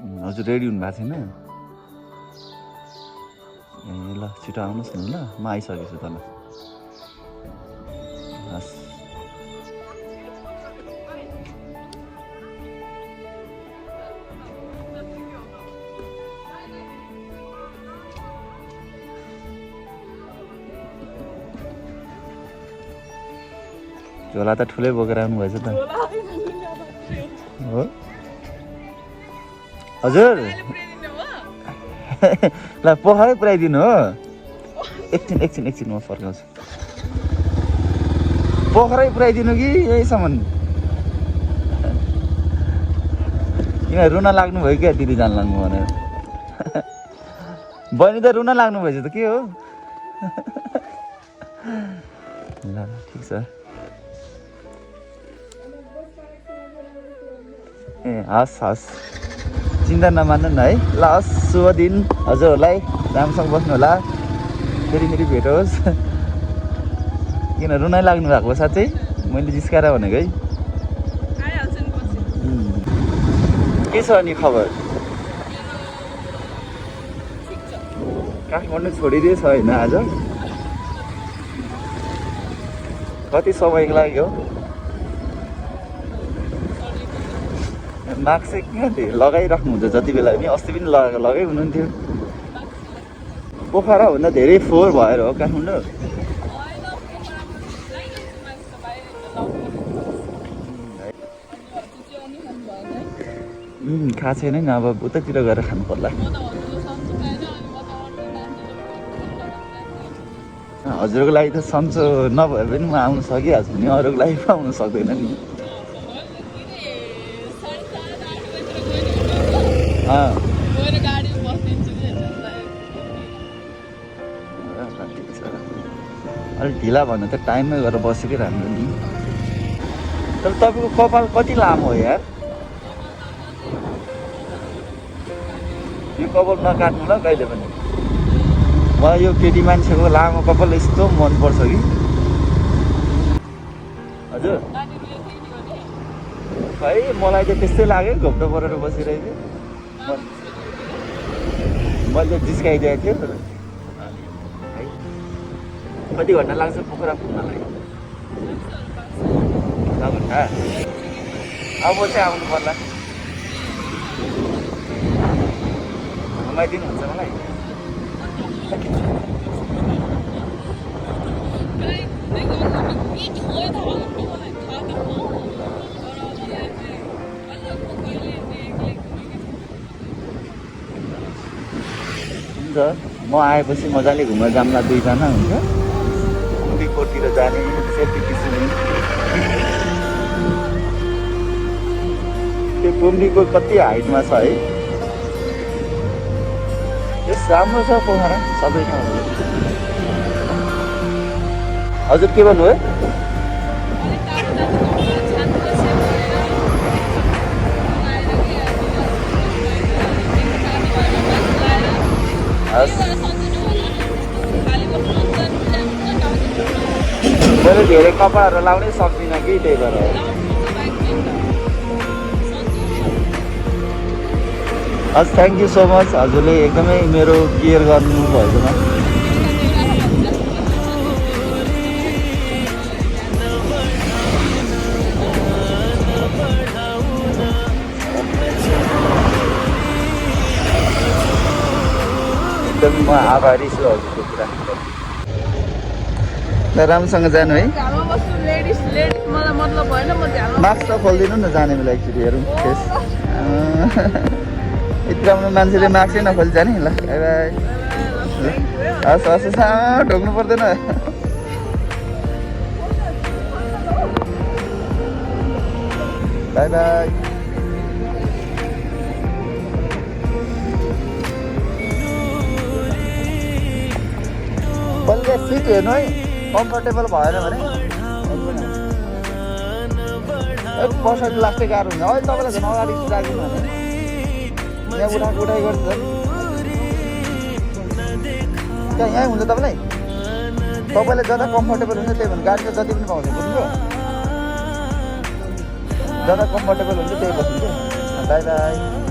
हजुर रेडी हुनु भएको छैन? ए ल छिटो आउनुहोस् न ल, म आइसकेछु तल। हस् झोला त ठुलै बोकेर आउनु भएछ त हो हजुर। ल पोखरै पुऱ्याइदिनु हो। एकछिन म फर्काउँछु। पोखरै पुऱ्याइदिनु कि यहीसम्म? किन रुन लाग्नु भयो क्या दिदी जान लाग्नु भनेर? बहिनी त रुन लाग्नु भएछ त के हो? ल ठिक छ। ए हस् हस् चिन्ता नमान्नु न है। ल हस् शुभ दिन हजुरहरूलाई, राम्रोसँग बस्नु होला, फेरि भेट होस्। किन रुनै लाग्नु भएको साँच्चै? मैले जिस्काएर भनेको है। के छ अनि खबर? काठमाडौँ छोडिदिएछ होइन आज? कति समयको लागि हो? मास्क चाहिँ किन थियो लगाइराख्नुहुन्छ जति बेला पनि? अस्ति पनि लगाइ हुनुहुन्थ्यो। पोखरा भन्दा धेरै फोहोर भएर हो काठमाडौँ? खाएको छैन नि, अब उतातिर गएर खानु पर्ला। हजुरको लागि त सन्चो नभए पनि म आउनु सकिहाल्छु नि, अरूको लागि पो आउनु सक्दैन नि। अलिक ढिला भन्नु त टाइममै गएर बसेकै राम्रो नि। तर तपाईँको कपाल कति लामो हो यार? यो कपाल नकाट्नु ल कहिले पनि। मलाई यो केटी मान्छेको लामो कपाल यस्तो मनपर्छ कि। हजुर खै मलाई त त्यस्तै लाग्यो, घोप्टो परेर बसिरहेको थियो। मैले जिस्काइदिएको थियो। कति घन्टा लाग्छ पोखरा पुग्नलाई? 6 घन्टा? अब चाहिँ आउनु पर्ला। घुमाइदिनुहुन्छ मलाई? हुन्छ म आएपछि मजाले घुमेर जाम्ला, 2 जना हुन्छ। कोटीतिर जाने सेफ्टी किसिम त्यो पुम्डीको कति हाइटमा छ है? यस राम्रो छ पोखरा सबै ठाउँहरू। हजुर के भन्नुभयो? मैले धेरै कपडाहरू लाउनै सक्दिनँ कि त्यही भएर हो। हस् थ्याङ्क यू सो मच, हजुरले एकदमै मेरो केयर गर्नुभएकोमा। एकदमै म आभारी छु हजुरको कुरा। राम्रोसँग जानु है। मास्क त खोलिदिनु न जाने बेला एकचोटि हेरौँ फेस। यति राम्रो मान्छेले मास्कै नखोली जाने। ल बाई बाई। हस् हस् ढोक्नु पर्दैन। By by. बल्ल सिट हेर्नु है, कम्फर्टेबल भएन भने पछाडि लाग्दै गाह्रो हुन्छ। अहिले तपाईँलाई झन् अगाडि राखिदिनु भने यहाँ उठाइ गर्छ। त्यहाँ यहीँ हुन्छ तपाईँलाई जता कम्फर्टेबल हुन्छ त्यही भन्नु। गाडी त जति पनि पाउँछ बुझ्नुभयो? जता कम्फर्टेबल हुन्छ त्यही बस्नु क्या। By by.